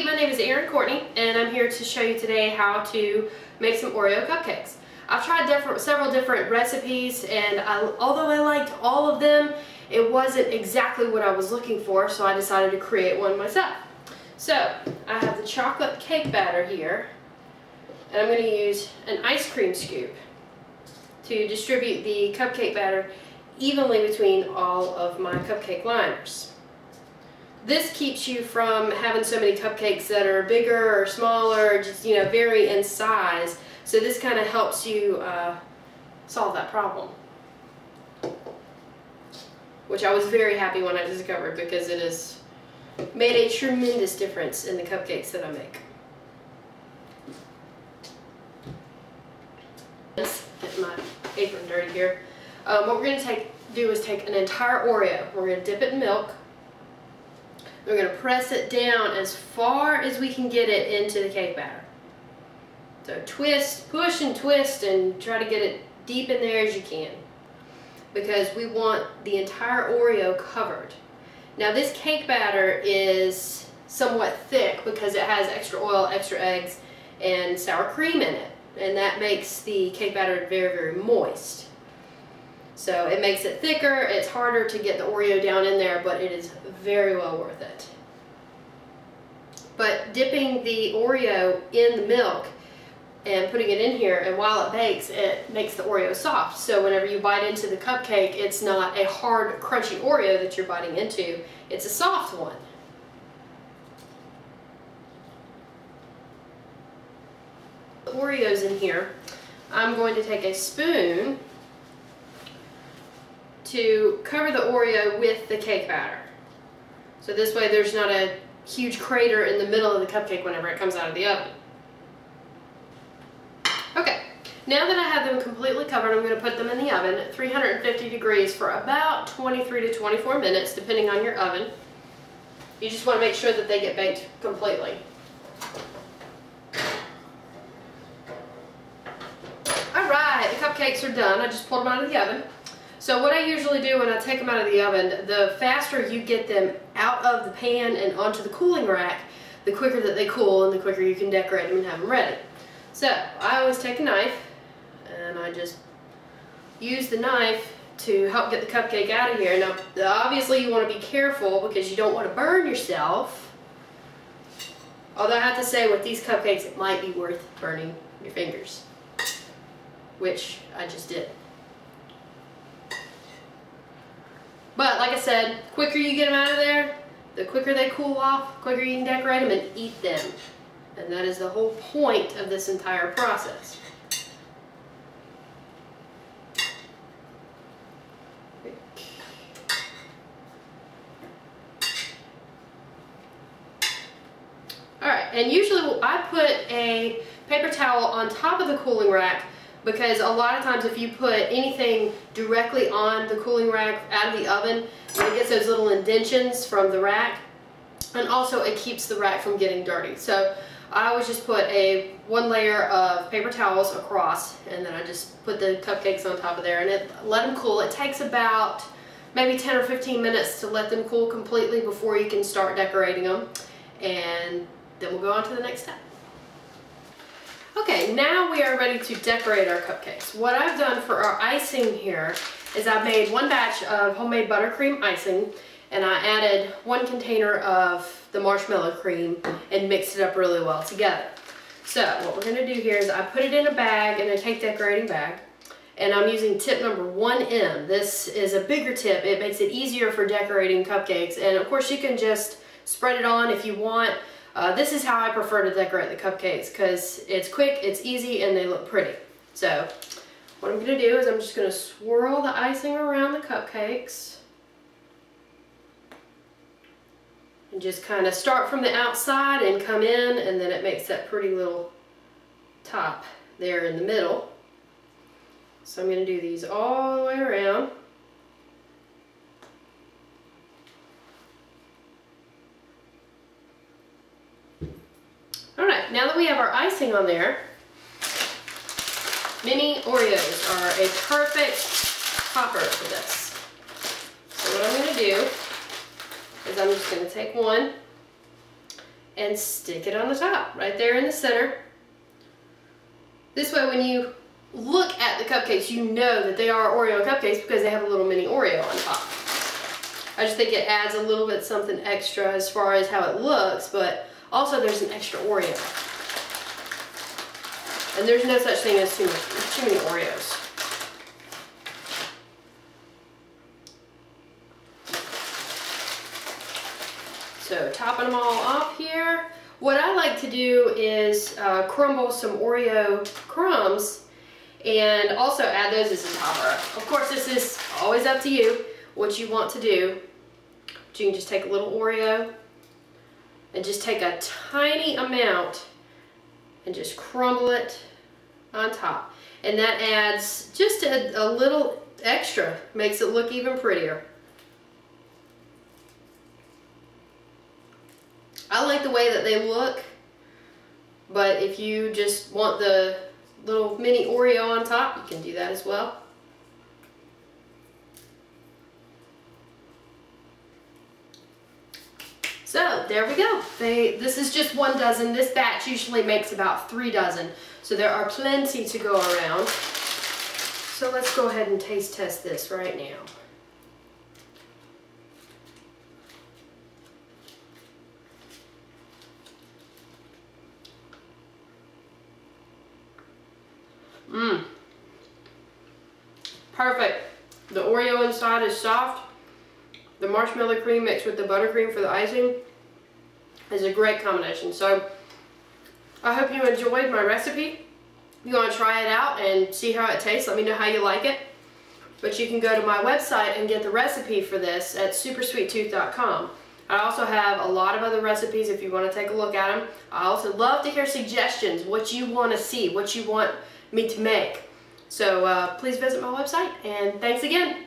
my name is Erin and I'm here to show you today how to make some Oreo cupcakes. I've tried several different recipes, and although I liked all of them, it wasn't exactly what I was looking for, so I decided to create one myself. So I have the chocolate cake batter here, and I'm going to use an ice cream scoop to distribute the cupcake batter evenly between all of my cupcake liners. This keeps you from having so many cupcakes that are bigger or smaller, just vary in size. So this kind of helps you solve that problem, which I was very happy when I discovered, because it has made a tremendous difference in the cupcakes that I make. Let's get my apron dirty here. What we're going to do is take an entire Oreo. We're going to dip it in milk. We're going to press it down as far as we can get it into the cake batter. So twist, push and twist, and try to get it deep in there as you can, because we want the entire Oreo covered. Now this cake batter is somewhat thick because it has extra oil, extra eggs, and sour cream in it, and that makes the cake batter very, very moist. So it makes it thicker. It's harder to get the Oreo down in there, but it is very well worth it. But dipping the Oreo in the milk and putting it in here, and while it bakes, it makes the Oreo soft. So whenever you bite into the cupcake, it's not a hard, crunchy Oreo that you're biting into. It's a soft one. The Oreos in here, I'm going to take a spoon to cover the Oreo with the cake batter. So this way there's not a huge crater in the middle of the cupcake whenever it comes out of the oven. Okay, now that I have them completely covered, I'm going to put them in the oven at 350 degrees for about 23 to 24 minutes, depending on your oven. You just want to make sure that they get baked completely. Alright, the cupcakes are done. I just pulled them out of the oven. So what I usually do when I take them out of the oven, the faster you get them out of the pan and onto the cooling rack, the quicker that they cool and the quicker you can decorate them and have them ready. So I always take a knife and I just use the knife to help get the cupcake out of here. Now obviously you want to be careful because you don't want to burn yourself. Although I have to say, with these cupcakes it might be worth burning your fingers, which I just did. But like I said, the quicker you get them out of there, the quicker they cool off, the quicker you can decorate them and eat them. And that is the whole point of this entire process. Alright, and usually I put a paper towel on top of the cooling rack, because a lot of times if you put anything directly on the cooling rack out of the oven, it gets those little indentions from the rack, and also it keeps the rack from getting dirty. So I always just put one layer of paper towels across, and then I just put the cupcakes on top of there and let them cool. It takes about maybe 10 or 15 minutes to let them cool completely before you can start decorating them, and then we'll go on to the next step. Okay, now we are ready to decorate our cupcakes. What I've done for our icing here is I've made one batch of homemade buttercream icing, and I added one container of the marshmallow cream and mixed it up really well together. So what we're going to do here is I put it in a bag, in a cake decorating bag, and I'm using tip number 1M. This is a bigger tip. It makes it easier for decorating cupcakes, and of course you can just spread it on if you want. This is how I prefer to decorate the cupcakes, because it's quick, it's easy, and they look pretty. So what I'm going to do is I'm just going to swirl the icing around the cupcakes and just kind of start from the outside and come in, and then it makes that pretty little top there in the middle. So I'm going to do these all the way around. Alright, now that we have our icing on there, mini Oreos are a perfect topper for this. So what I'm going to do is I'm just going to take one and stick it on the top, right there in the center. This way when you look at the cupcakes, you know that they are Oreo cupcakes because they have a little mini Oreo on top. I just think it adds a little bit something extra as far as how it looks, but also there's an extra Oreo. And there's no such thing as too many Oreos. So topping them all off here. What I like to do is crumble some Oreo crumbs and also add those as a topper. Of course, this is always up to you what you want to do. But you can just take a little Oreo and just take a tiny amount and just crumble it on top. And that adds just a little extra, makes it look even prettier. I like the way that they look, but if you just want the little mini Oreo on top, you can do that as well. So there we go. This is just 1 dozen. This batch usually makes about 3 dozen. So there are plenty to go around. So let's go ahead and taste test this right now. Perfect. The Oreo inside is soft. The marshmallow cream mixed with the buttercream for the icing is a great combination. So I hope you enjoyed my recipe. If you want to try it out and see how it tastes, let me know how you like it. But you can go to my website and get the recipe for this at supersweettooth.com. I also have a lot of other recipes if you want to take a look at them. I also love to hear suggestions, what you want to see, what you want me to make. So please visit my website, and thanks again.